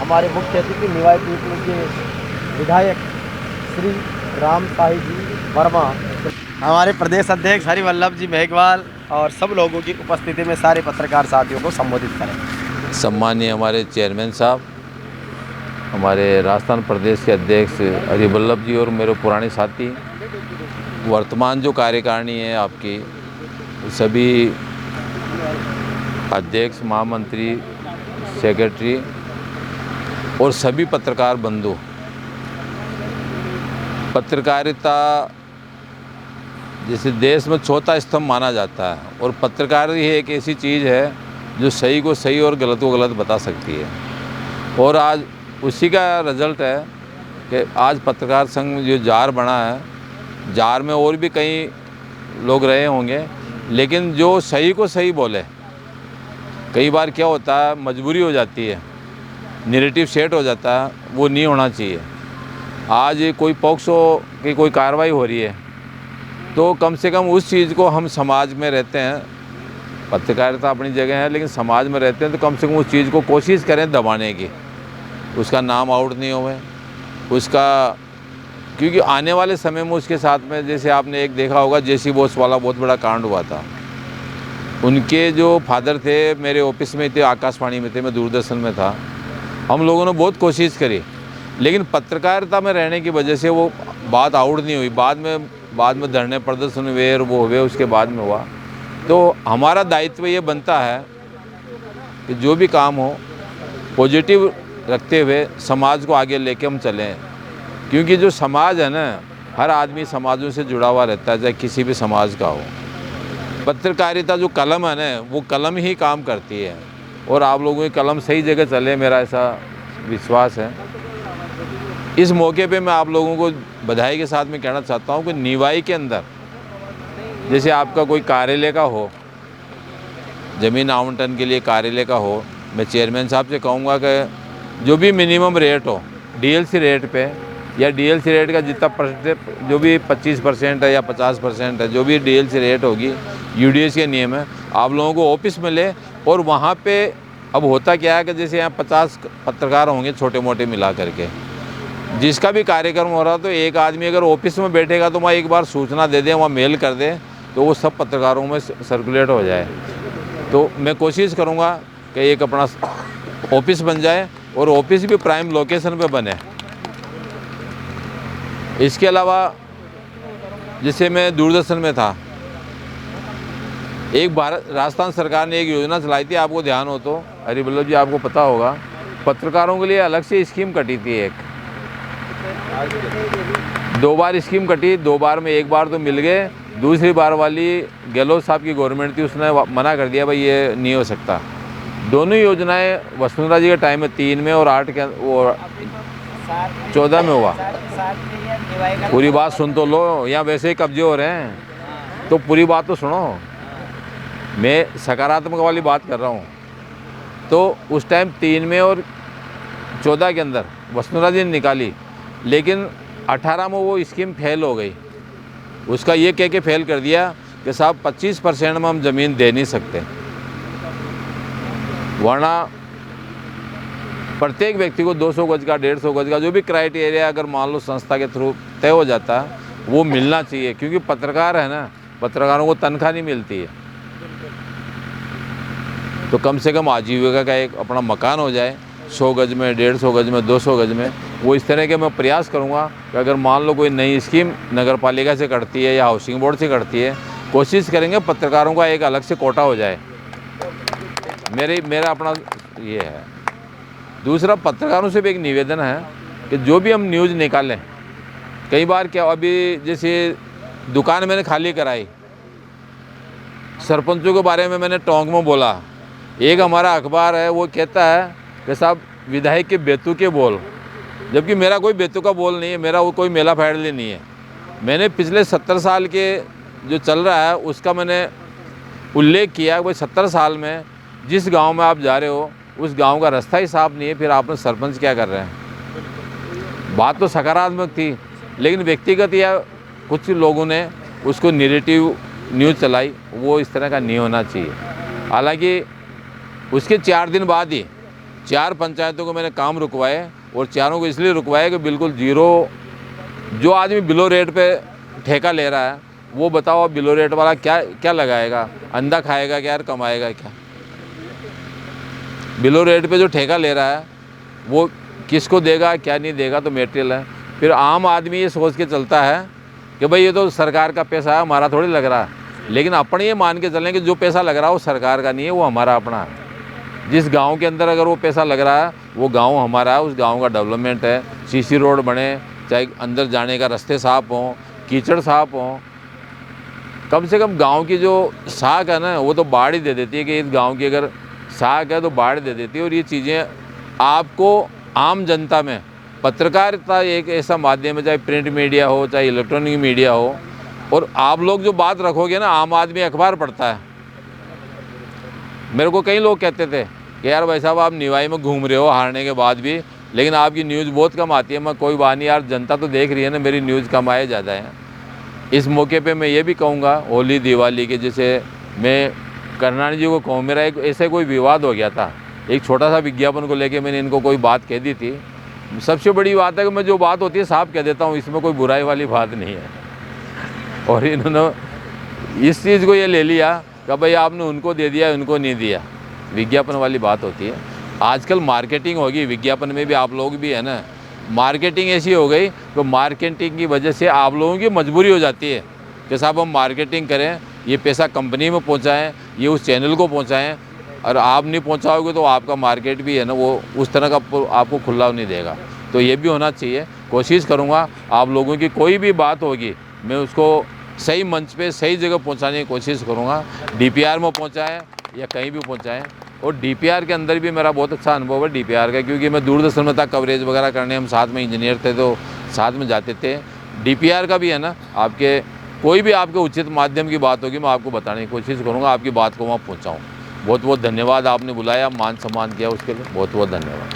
हमारे मुख्य अतिथि निवाई पीपल के विधायक श्री राम साई जी वर्मा, हमारे प्रदेश अध्यक्ष हरिवल्लभ जी मेघवाल और सब लोगों की उपस्थिति में सारे पत्रकार साथियों को संबोधित करें। सम्मानीय हमारे चेयरमैन साहब, हमारे राजस्थान प्रदेश के अध्यक्ष हरिवल्लभ जी और मेरे पुराने साथी, वर्तमान जो कार्यकारिणी है आपकी, सभी अध्यक्ष, महामंत्री, सेक्रेटरी और सभी पत्रकार बंधु। पत्रकारिता जैसे देश में चौथा स्तंभ माना जाता है और पत्रकारिता ही एक ऐसी चीज़ है जो सही को सही और गलत को गलत बता सकती है। और आज उसी का रिजल्ट है कि आज पत्रकार संघ जो जार बना है, जार में और भी कई लोग रहे होंगे, लेकिन जो सही को सही बोले। कई बार क्या होता है, मजबूरी हो जाती है, नैरेटिव सेट हो जाता है, वो नहीं होना चाहिए। आज कोई पॉक्सो की कोई कार्रवाई हो रही है तो कम से कम उस चीज़ को हम समाज में रहते हैं, पत्रकारिता अपनी जगह है लेकिन समाज में रहते हैं तो कम से कम उस चीज़ को कोशिश करें दबाने की, उसका नाम आउट नहीं होवे उसका, क्योंकि आने वाले समय में उसके साथ में जैसे आपने एक देखा होगा जेसी बोस वाला बहुत बड़ा कांड हुआ था। उनके जो फादर थे मेरे ऑफिस में थे, आकाशवाणी में थे, मैं दूरदर्शन में था। हम लोगों ने बहुत कोशिश करी लेकिन पत्रकारिता में रहने की वजह से वो बात आउट नहीं हुई। बाद में धरने प्रदर्शन हुए और वो हुए, उसके बाद में हुआ। तो हमारा दायित्व ये बनता है कि जो भी काम हो पॉजिटिव रखते हुए समाज को आगे लेके हम चलें, क्योंकि जो समाज है ना, हर आदमी समाजों से जुड़ा हुआ रहता है, चाहे किसी भी समाज का हो। पत्रकारिता जो कलम है ना, वो कलम ही काम करती है और आप लोगों की कलम सही जगह चले, मेरा ऐसा विश्वास है। इस मौके पे मैं आप लोगों को बधाई के साथ में कहना चाहता हूँ कि निवाई के अंदर जैसे आपका कोई कार्यालय का हो, ज़मीन आवंटन के लिए कार्यालय का हो, मैं चेयरमैन साहब से कहूँगा कि जो भी मिनिमम रेट हो डीएलसी रेट पे, या डीएलसी रेट का जितना जो भी 25% है या 50% है, जो भी डीएलसी रेट होगी, यूडीएस के नियम है, आप लोगों को ऑफिस में ले। और वहाँ पे अब होता क्या है कि जैसे यहाँ 50 पत्रकार होंगे छोटे मोटे मिला करके, जिसका भी कार्यक्रम हो रहा तो एक आदमी अगर ऑफिस में बैठेगा तो वहाँ एक बार सूचना दे दें, वहाँ मेल कर दें तो वो सब पत्रकारों में सर्कुलेट हो जाए। तो मैं कोशिश करूँगा कि एक अपना ऑफिस बन जाए और ऑफिस भी प्राइम लोकेशन पे बने। इसके अलावा जैसे मैं दूरदर्शन में था, एक राजस्थान सरकार ने एक योजना चलाई थी, आपको ध्यान हो तो हरिवल्लभ जी आपको पता होगा, पत्रकारों के लिए अलग से स्कीम कटी थी। एक 2 बार स्कीम कटी, 2 बार में 1 बार तो मिल गए, दूसरी बार वाली गहलोत साहब की गवर्नमेंट थी, उसने मना कर दिया, भाई ये नहीं हो सकता। दोनों योजनाएं वसुंधरा जी के टाइम में 3 में और 8 के वो 14 में हुआ। पूरी बात सुन तो लो, यहाँ वैसे ही कब्जे हो रहे हैं तो पूरी बात तो सुनो। मैं सकारात्मक वाली बात कर रहा हूँ। तो उस टाइम 3 में और 14 के अंदर वसुंधरा जी ने निकाली, लेकिन 18 में वो स्कीम फेल हो गई। उसका ये कह के फेल कर दिया कि साहब 25% में हम ज़मीन दे नहीं सकते, वरना प्रत्येक व्यक्ति को 200 गज का, 150 गज का, जो भी क्राइटेरिया अगर मान लो संस्था के थ्रू तय हो जाता है वो मिलना चाहिए, क्योंकि पत्रकार है ना, पत्रकारों को तनख्वाह नहीं मिलती है। तो कम से कम आजीविका का एक अपना मकान हो जाए, 100 गज में, 150 गज में, 200 गज में। वो इस तरह के मैं प्रयास करूँगा कि अगर मान लो कोई नई स्कीम नगर पालिका से करती है या हाउसिंग बोर्ड से करती है, कोशिश करेंगे पत्रकारों का एक अलग से कोटा हो जाए। मेरा अपना ये है। दूसरा, पत्रकारों से भी एक निवेदन है कि जो भी हम न्यूज़ निकालें, कई बार क्या, अभी जैसे दुकान मैंने खाली कराई, सरपंचों के बारे में मैंने टोंक में बोला, एक हमारा अखबार है वो कहता है कि साहब विधायक के बेतु के बोल, जबकि मेरा कोई बेतु का बोल नहीं है, मेरा वो कोई मेला फैडली नहीं है। मैंने पिछले 70 साल के जो चल रहा है उसका मैंने उल्लेख किया कि भाई 70 साल में जिस गांव में आप जा रहे हो उस गांव का रास्ता ही साफ नहीं है, फिर आपने सरपंच क्या कर रहे हैं। बात तो सकारात्मक थी, लेकिन व्यक्तिगत या कुछ लोगों ने उसको नेगेटिव न्यूज़ चलाई, वो इस तरह का नहीं होना चाहिए। हालांकि उसके 4 दिन बाद ही 4 पंचायतों को मैंने काम रुकवाए, और चारों को इसलिए रुकवाए कि बिल्कुल जीरो, जो आदमी बिलो रेट पे ठेका ले रहा है वो बताओ, बिलो रेट वाला क्या क्या लगाएगा, अंडा खाएगा क्या यार, कमाएगा क्या। बिलो रेट पे जो ठेका ले रहा है वो किसको देगा, क्या नहीं देगा, तो मेटेरियल है। फिर आम आदमी ये सोच के चलता है कि भाई ये तो सरकार का पैसा है, हमारा थोड़ी लग रहा है। लेकिन अपने ये मान के चलें कि जो पैसा लग रहा है वो सरकार का नहीं है, वो हमारा अपना है। जिस गांव के अंदर अगर वो पैसा लग रहा है वो गांव हमारा है, उस गांव का डेवलपमेंट है। सीसी रोड बने, चाहे अंदर जाने का रास्ते साफ हों, कीचड़ साफ हों, कम से कम गांव की जो साख है ना वो तो बाढ़ ही दे देती है कि इस गांव की अगर साख है तो बाढ़ दे देती है। और ये चीज़ें आपको आम जनता में, पत्रकारिता एक ऐसा माध्यम है, चाहे प्रिंट मीडिया हो चाहे इलेक्ट्रॉनिक मीडिया हो, और आप लोग जो बात रखोगे ना, आम आदमी अखबार पढ़ता है। मेरे को कई लोग कहते थे कि यार भाई साहब आप निवाई में घूम रहे हो हारने के बाद भी, लेकिन आपकी न्यूज़ बहुत कम आती है। मैं कोई बात नहीं यार, जनता तो देख रही है ना, मेरी न्यूज़ कम आए ज़्यादा है। इस मौके पे मैं ये भी कहूँगा, होली दिवाली के, जैसे मैं करनाणी जी को कहूँ, मेरा एक ऐसे कोई विवाद हो गया था, एक छोटा सा विज्ञापन को लेके मैंने इनको कोई बात कह दी थी। सबसे बड़ी बात है कि मैं जो बात होती है साफ कह देता हूँ, इसमें कोई बुराई वाली बात नहीं है। और इन्होंने इस चीज़ को ये ले लिया कि भाई आपने उनको दे दिया, उनको नहीं दिया, विज्ञापन वाली बात होती है। आजकल मार्केटिंग होगी, विज्ञापन में भी आप लोग भी है ना, मार्केटिंग ऐसी हो गई तो मार्केटिंग की वजह से आप लोगों की मजबूरी हो जाती है कि साहब हम मार्केटिंग करें, ये पैसा कंपनी में पहुंचाएं, ये उस चैनल को पहुंचाएं, और आप नहीं पहुंचाओगे तो आपका मार्केट भी है ना वो उस तरह का आपको खुला नहीं देगा। तो ये भी होना चाहिए। कोशिश करूँगा आप लोगों की कोई भी बात होगी मैं उसको सही मंच पे सही जगह पहुंचाने की कोशिश करूँगा। डीपीआर में पहुंचाएं या कहीं भी पहुंचाएं। और डीपीआर के अंदर भी मेरा बहुत अच्छा अनुभव है डीपीआर का, क्योंकि मैं दूरदर्शन में था कवरेज वगैरह करने, हम साथ में इंजीनियर थे तो साथ में जाते थे। डीपीआर का भी है ना, आपके कोई भी आपके उचित माध्यम की बात होगी मैं आपको बताने की कोशिश करूँगा, आपकी बात को वहाँ पहुँचाऊँ। बहुत बहुत धन्यवाद, आपने बुलाया, मान सम्मान किया, उसके लिए बहुत बहुत धन्यवाद।